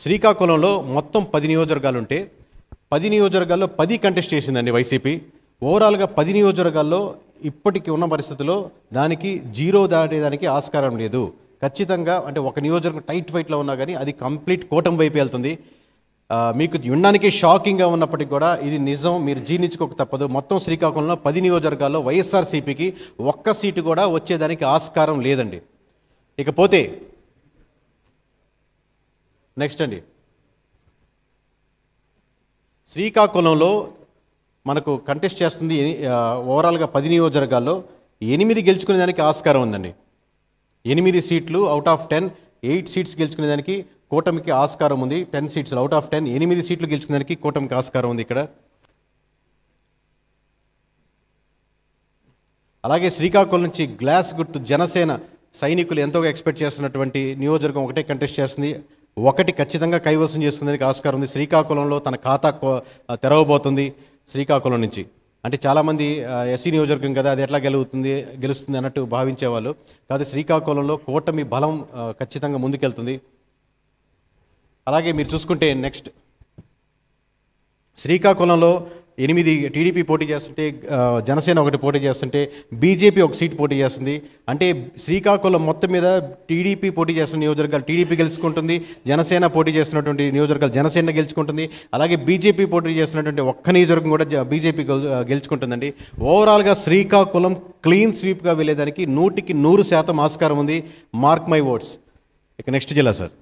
శ్రీకాకుళంలో మొత్తం 10 నియోజకవర్గాలు ఉంటే 10 నియోజకవర్గాల్లో 10 కంటెస్ట్ చేసిందండి వైసీపీ. ఓవరాల్గా 10 నియోజకవర్గాల్లో ఇప్పటికి ఉన్న పరిస్థితుల్లో దానికి జీరో దాటేదానికి ఆస్కారం లేదు. ఖచ్చితంగా అంటే ఒక నియోజకవర్గం టైట్ ఫైట్లో ఉన్నా కానీ అది కంప్లీట్ కూటమి వైపు వెళ్తుంది. మీకు వినడానికి షాకింగ్గా ఉన్నప్పటికీ కూడా ఇది నిజం, మీరు జీర్ణించుకోక తప్పదు. మొత్తం శ్రీకాకుళంలో 10 నియోజకవర్గాల్లో వైఎస్ఆర్సీపీకి ఒక్క సీటు కూడా వచ్చేదానికి ఆస్కారం లేదండి. ఇకపోతే నెక్స్ట్ అండి, శ్రీకాకుళంలో మనకు కంటెస్ట్ చేస్తుంది ఓవరాల్గా 10 నియోజకవర్గాల్లో 8 గెలుచుకునేదానికి ఆస్కారం ఉందండి. 8 సీట్లు అవుట్ ఆఫ్ 10, 8 సీట్స్ గెలుచుకునేదానికి కూటమికి ఆస్కారం ఉంది. 10 సీట్స్ అవుట్ ఆఫ్ 10, 8 సీట్లు గెలుచుకునేదానికి కూటమికి ఆస్కారం ఉంది ఇక్కడ. అలాగే శ్రీకాకుళం నుంచి గ్లాస్ గుర్తు జనసేన సైనికులు ఎంతో ఎక్స్పెక్ట్ చేస్తున్నటువంటి నియోజకవర్గం ఒకటే కంటెస్ట్ చేస్తుంది. ఒకటి ఖచ్చితంగా కైవసం చేసుకునేందుకు ఆస్కారం ఉంది. శ్రీకాకుళంలో తన ఖాతా తెరవబోతుంది శ్రీకాకుళం నుంచి. అంటే చాలామంది ఎస్సీ నియోజకవర్గం కదా, అది ఎట్లా గెలుస్తుంది అన్నట్టు భావించేవాళ్ళు కాదు. శ్రీకాకుళంలో కూటమి బలం ఖచ్చితంగా ముందుకెళ్తుంది. అలాగే మీరు చూసుకుంటే నెక్స్ట్ శ్రీకాకుళంలో 8 టీడీపీ పోటీ చేస్తుంటే, జనసేన ఒకటి పోటీ చేస్తుంటే, బీజేపీ ఒక సీట్ పోటీ చేస్తుంది. అంటే శ్రీకాకుళం మొత్తం మీద టీడీపీ పోటీ చేస్తున్న నియోజకవర్గాలు టీడీపీ గెలుచుకుంటుంది, జనసేన పోటీ చేస్తున్నటువంటి నియోజకవర్గాలు జనసేన గెలుచుకుంటుంది. అలాగే బీజేపీ పోటీ చేస్తున్నటువంటి ఒక్క నియోజకవర్గం కూడా బీజేపీ గెలుచుకుంటుందండి. ఓవరాల్గా శ్రీకాకుళం క్లీన్ స్వీప్గా వెళ్ళేదానికి 100% ఆస్కారం ఉంది. Mark my words. ఇక నెక్స్ట్ జిల్లా సార్,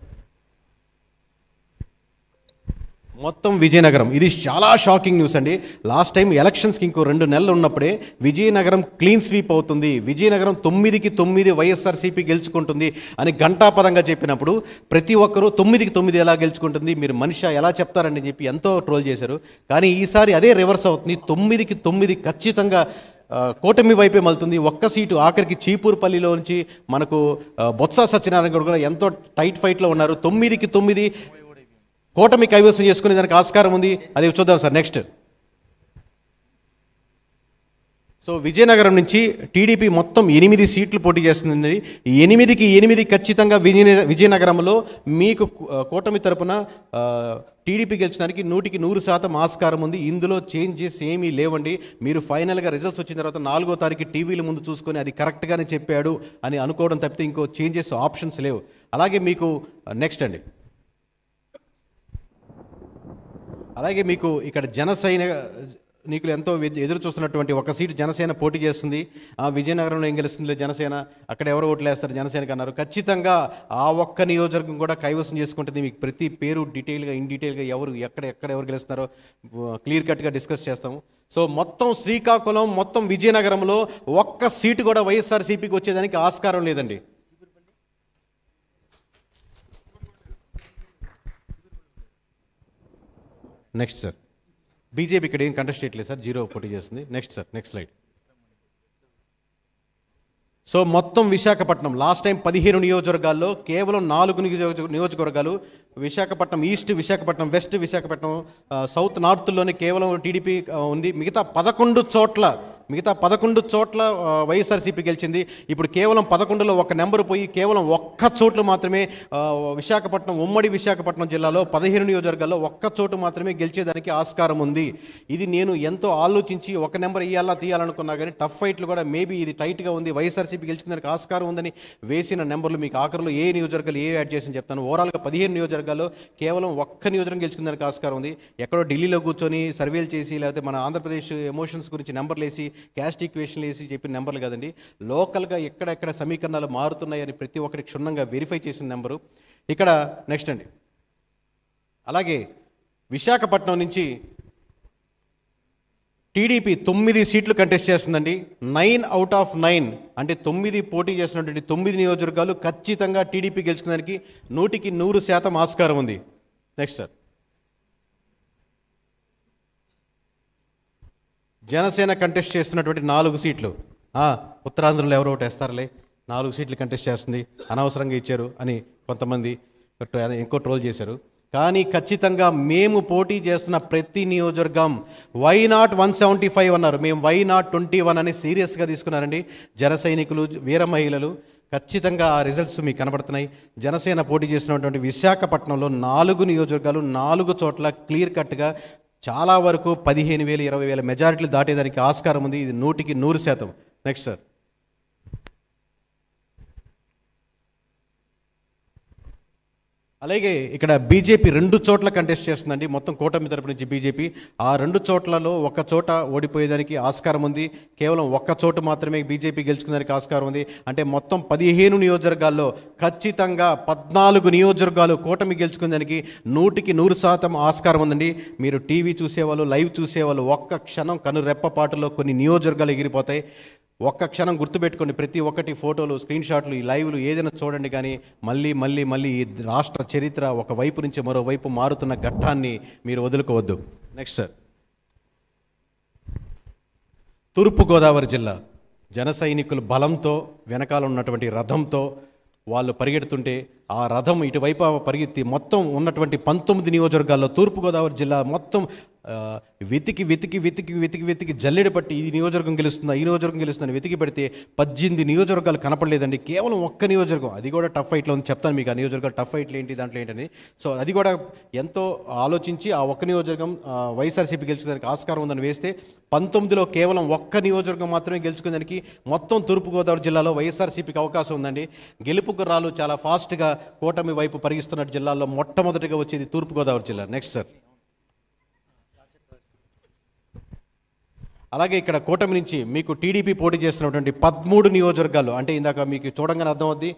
మొత్తం విజయనగరం. ఇది చాలా షాకింగ్ న్యూస్ అండి. లాస్ట్ టైం ఎలక్షన్స్కి ఇంకో 2 నెలలు ఉన్నప్పుడే విజయనగరం క్లీన్ స్వీప్ అవుతుంది, విజయనగరం 9కి 9 వైఎస్ఆర్సీపీ గెలుచుకుంటుంది అని ఘంటాపదంగా చెప్పినప్పుడు ప్రతి ఒక్కరూ 9కి 9 ఎలా గెలుచుకుంటుంది, మీరు మనిషి ఎలా చెప్తారని చెప్పి ఎంతో ట్రోల్ చేశారు. కానీ ఈసారి అదే రివర్స్ అవుతుంది. 9కి 9 ఖచ్చితంగా కూటమి వైపే మలుతుంది. ఒక్క సీటు ఆఖరికి చీపూరుపల్లిలో నుంచి మనకు బొత్స సత్యనారాయణ కూడా ఎంతో టైట్ ఫైట్లో ఉన్నారు. 9కి 9 కూటమి కైవసం చేసుకునే దానికి ఆస్కారం ఉంది. అది చూద్దాం సార్ నెక్స్ట్. సో విజయనగరం నుంచి టీడీపీ మొత్తం 8 సీట్లు పోటీ చేస్తుంది. 8కి 8 ఖచ్చితంగా విజయనగరంలో మీకు కూటమి తరపున టీడీపీ గెలిచడానికి 100% ఆస్కారం ఉంది. ఇందులో చేంజెస్ ఏమీ లేవండి. మీరు ఫైనల్గా రిజల్ట్స్ వచ్చిన తర్వాత 4వ తారీఖు టీవీల ముందు చూసుకొని అది కరెక్ట్గానే చెప్పాడు అని అనుకోవడం తప్పితే ఇంకో చేంజెస్ ఆప్షన్స్ లేవు. అలాగే మీకు నెక్స్ట్ అండి, అలాగే మీకు ఇక్కడ జనసైనికులు ఎంతో ఎదురు చూస్తున్నటువంటి ఒక సీటు జనసేన పోటీ చేస్తుంది. విజయనగరంలో ఏం గెలుస్తుంది జనసేన, అక్కడ ఎవరు ఓట్లు వేస్తారు జనసేనకి అన్నారు. ఖచ్చితంగా ఆ ఒక్క నియోజకవర్గం కూడా కైవసం చేసుకుంటుంది. మీకు ప్రతి పేరు డీటెయిల్గా ఇన్ డీటెయిల్గా ఎక్కడ ఎవరు గెలుస్తున్నారో క్లియర్ కట్గా డిస్కస్ చేస్తాము. సో మొత్తం శ్రీకాకుళం మొత్తం విజయనగరంలో ఒక్క సీటు కూడా వైఎస్ఆర్సీపీకి వచ్చేదానికి ఆస్కారం లేదండి. నెక్స్ట్ సార్, బీజేపీ ఇక్కడ ఏం కంటెస్ట్ చేయట్లేదు సార్, 0 పోటీ చేస్తుంది. Next sir, next slide. So మొత్తం విశాఖపట్నం లాస్ట్ టైం 15 నియోజకవర్గాల్లో కేవలం 4 నియోజకవర్గాలు Visakhapatnam east, Visakhapatnam west, Visakhapatnam south, నార్త్లోనే కేవలం టీడీపీ ఉంది. మిగతా 11 చోట్ల వైఎస్ఆర్సీపీ గెలిచింది. ఇప్పుడు కేవలం 11లో ఒక నెంబర్ పోయి కేవలం ఒక్క చోట్లు మాత్రమే విశాఖపట్నం, ఉమ్మడి విశాఖపట్నం జిల్లాలో 15 నియోజకవర్గాల్లో ఒక్క చోటు మాత్రమే గెలిచేదానికి ఆస్కారం ఉంది. ఇది నేను ఎంతో ఆలోచించి ఒక నెంబర్ తీయాలనుకున్నా కానీ టఫ్ ఫైట్లు కూడా మేబీ ఇది టైట్గా ఉంది, వైఎస్ఆర్సీపీ గెలుచుకునేదానికి ఆస్కారం ఉందని వేసిన నెంబర్లు మీకు ఆఖరిలో ఏ నియోజకవర్గాలు యాడ్ చేసి చెప్తాను. ఓవరాల్గా 15 నియోజకవర్గాల్లో కేవలం ఒక్క నియోజకవర్గం గెలుచుకునేదానికి ఆస్కారం ఉంది. ఎక్కడో ఢిల్లీలో కూర్చొని సర్వేలు చేసి లేకపోతే మన ఆంధ్రప్రదేశ్ ఎమోషన్స్ గురించి నెంబర్లు వేసి క్యాస్ట్ ఈక్వేషన్లు వేసి చెప్పిన నెంబర్లు కదండి. లోకల్గా ఎక్కడెక్కడ సమీకరణాలు మారుతున్నాయని ప్రతి ఒక్కటి క్షుణ్ణంగా వెరిఫై చేసిన నెంబరు ఇక్కడ. నెక్స్ట్ అండి, అలాగే విశాఖపట్నం నుంచి టీడీపీ 9 సీట్లు కంటెస్ట్ చేస్తుందండి. 9 అవుట్ ఆఫ్ 9 అంటే 9 పోటీ చేస్తున్నటువంటి 9 నియోజకవర్గాలు ఖచ్చితంగా టీడీపీ గెలుచుకోవడానికి 100% ఆస్కారం ఉంది. నెక్స్ట్ సార్, జనసేన కంటెస్ట్ చేస్తున్నటువంటి 4 సీట్లు. ఉత్తరాంధ్రలో ఎవరో ఒకటి వేస్తారులే, 4 సీట్లు కంటెస్ట్ చేస్తుంది, అనవసరంగా ఇచ్చారు అని కొంతమంది ఇంకో ట్రోల్ చేశారు. కానీ ఖచ్చితంగా మేము పోటీ చేస్తున్న ప్రతి నియోజకవర్గం వై నాట్ 175 అన్నారు, మేము వై నాట్ 21 అని సీరియస్గా తీసుకున్నారండి జన సైనికులు, వీర మహిళలు. ఖచ్చితంగా ఆ రిజల్ట్స్ మీకు కనబడుతున్నాయి. జనసేన పోటీ చేసినటువంటి విశాఖపట్నంలో 4 నియోజకవర్గాలు 4 చోట్ల క్లియర్ కట్గా చాలా వరకు 15,000 20,000 మెజారిటీలు దాటేదానికి ఆస్కారం ఉంది. ఇది 100%. Next sir. అలాగే ఇక్కడ బీజేపీ 2 చోట్ల కంటెస్ట్ చేస్తుందండి. మొత్తం కూటమి తరపు నుంచి బీజేపీ ఆ 2 చోట్లలో ఒక చోట ఓడిపోయేదానికి ఆస్కారం ఉంది. కేవలం ఒక్క చోటు మాత్రమే బీజేపీ గెలుచుకునేదానికి ఆస్కారం ఉంది. అంటే మొత్తం 15 నియోజకవర్గాల్లో ఖచ్చితంగా 14 నియోజకవర్గాలు కూటమి గెలుచుకునేదానికి 100% ఆస్కారం ఉందండి. మీరు టీవీ చూసేవాళ్ళు, లైవ్ చూసేవాళ్ళు ఒక్క క్షణం కనురెప్పపాటులో కొన్ని నియోజకవర్గాలు ఎగిరిపోతాయి. ఒక్క క్షణం గుర్తుపెట్టుకోండి. ప్రతి ఒక్కటి ఫోటోలు, స్క్రీన్ షాట్లు, ఈ లైవ్లు ఏదైనా చూడండి. కానీ మళ్ళీ మళ్ళీ మళ్ళీ ఈ రాష్ట్ర చరిత్ర ఒక వైపు నుంచి మరోవైపు మారుతున్న ఘట్టాన్ని మీరు వదులుకోవద్దు. Next sir. తూర్పుగోదావరి జిల్లా జన సైనికులు బలంతో వెనకాల ఉన్నటువంటి రథంతో వాళ్ళు పరిగెడుతుంటే ఆ రథం ఇటువైపు పరిగెత్తి మొత్తం ఉన్నటువంటి 19 నియోజకవర్గాల్లో తూర్పుగోదావరి జిల్లా మొత్తం వెతికి వెతికి వెతికి వెతికి వెతికి జల్లెడ పట్టి ఈ నియోజకవర్గం గెలుస్తుందా, ఈ నియోజకవర్గం గెలుస్తుందని వెతికి పెడితే 18 నియోజకవర్గాలు కనపడలేదండి. కేవలం ఒక్క నియోజకవర్గం, అది కూడా టఫ్ ఫైట్లో ఉంది. చెప్తాను మీకు ఆ నియోజకవర్గాలు టఫ్ ఫైట్లు ఏంటి, దాంట్లో ఏంటని. సో అది కూడా ఎంతో ఆలోచించి ఆ ఒక్క నియోజకవర్గం వైఎస్ఆర్సీపీ గెలుచుకోవడానికి ఆస్కారం ఉందని వేస్తే 19లో కేవలం ఒక్క నియోజకవర్గం మాత్రమే గెలుచుకునేదానికి మొత్తం తూర్పుగోదావరి జిల్లాలో వైఎస్ఆర్సీపీకి అవకాశం ఉందండి. గెలుపు గుర్రాలు చాలా ఫాస్ట్గా కూటమి వైపు పరిగిస్తున్న జిల్లాల్లో మొట్టమొదటిగా వచ్చేది తూర్పుగోదావరి జిల్లా. Next sir. అలాగే ఇక్కడ కూటమి నుంచి మీకు టీడీపీ పోటీ చేస్తున్నటువంటి 13 నియోజకవర్గాలు, అంటే ఇందాక మీకు చూడంగానే అర్థమవుద్ది,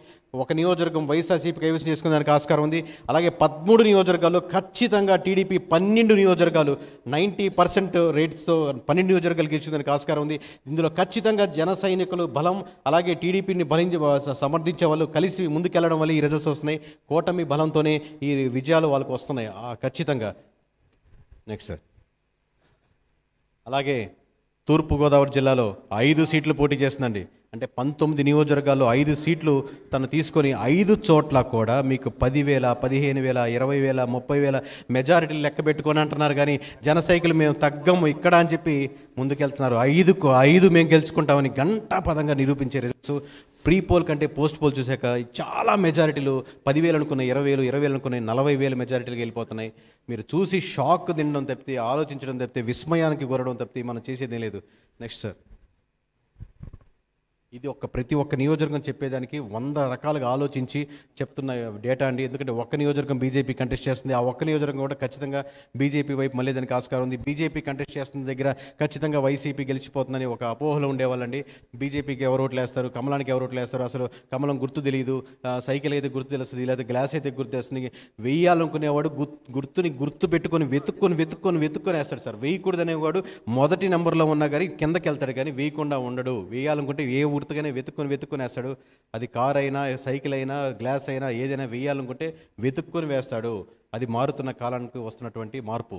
ఒక నియోజకవర్గం వైఎస్ఆర్సీపీ కైవసం చేసుకునేదానికి ఆస్కారం ఉంది. అలాగే 13 నియోజకవర్గాల్లో ఖచ్చితంగా టీడీపీ 12 నియోజకవర్గాలు 90% రేట్స్తో 12 నియోజకవర్గాలు గెలిచేదానికి ఆస్కారం ఉంది. ఇందులో ఖచ్చితంగా జన సైనికులు బలం, అలాగే టీడీపీని సమర్థించే వాళ్ళు కలిసి ముందుకెళ్లడం వల్ల ఈ రిజల్ట్స్ వస్తున్నాయి. కూటమి బలంతోనే ఈ విజయాలు వాళ్ళకు వస్తున్నాయి ఖచ్చితంగా. Next sir. అలాగే తూర్పుగోదావరి జిల్లాలో 5 సీట్లు పోటీ చేస్తుందండి. అంటే 19 నియోజకవర్గాల్లో 5 సీట్లు తను తీసుకొని 5 చోట్ల కూడా మీకు 10,000 15,000 20,000 30,000 మెజారిటీలు లెక్క పెట్టుకొని అంటున్నారు. కానీ జన సైకిల్ మేము తగ్గము ఇక్కడ అని చెప్పి ముందుకెళ్తున్నారు. 5కు 5 మేము గెలుచుకుంటామని ఘంటాపదంగా నిరూపించే రిజల్ట్స్. ప్రీ పోల్ కంటే పోస్ట్ పోల్ చూశాక చాలా మెజారిటీలు 10,000 అనుకున్నాయి, 20,000 20,000 అనుకున్నాయి, 40,000 మెజారిటీలు వెళ్ళిపోతున్నాయి. మీరు చూసి షాక్ తినడం తప్పితే, ఆలోచించడం తప్పితే, విస్మయానికి గురడం తప్పితే మనం చేసేదేం లేదు. Next sir. ఇది ప్రతి ఒక్క నియోజకవర్గం చెప్పేదానికి 100 రకాలుగా ఆలోచించి చెప్తున్న డేటా అండి. ఎందుకంటే ఒక్క నియోజకవర్గం బీజేపీ కంటెస్ట్ చేస్తుంది, ఆ ఒక్క నియోజకవర్గం కూడా ఖచ్చితంగా బీజేపీ వైపు మళ్ళీ దానికి ఆస్కారం ఉంది. బీజేపీ కంటెస్ట్ చేస్తున్న దగ్గర ఖచ్చితంగా వైసీపీ గెలిచిపోతుందని ఒక అపోహలో ఉండేవాళ్ళండి. బీజేపీకి ఎవరు ఓట్లు వేస్తారు, కమలానికి ఎవరు ఓట్లు వేస్తారు, అసలు కమలం గుర్తు తెలియదు, సైకిల్ అయితే గుర్తు తెలుస్తుంది, లేదా గ్లాస్ అయితే గుర్తు తెలుస్తుంది. వేయాలనుకునేవాడు గుర్తుని గుర్తు పెట్టుకొని వెతుక్కొని వేస్తాడు సార్. వేయకూడదనేవాడు మొదటి నెంబర్లో ఉన్నా కానీ కిందకి వెళ్తాడు, కానీ వేయకుండా ఉండడు. వేయాలనుకుంటే ఏ గుర్తుగానే వెతుక్కొని వేస్తాడు. అది కార్ అయినా, సైకిల్ అయినా, గ్లాస్ అయినా, ఏదైనా వేయాలనుకుంటే వెతుక్కొని వేస్తాడు. అది మారుతున్న కాలానికి వస్తున్నటువంటి మార్పు.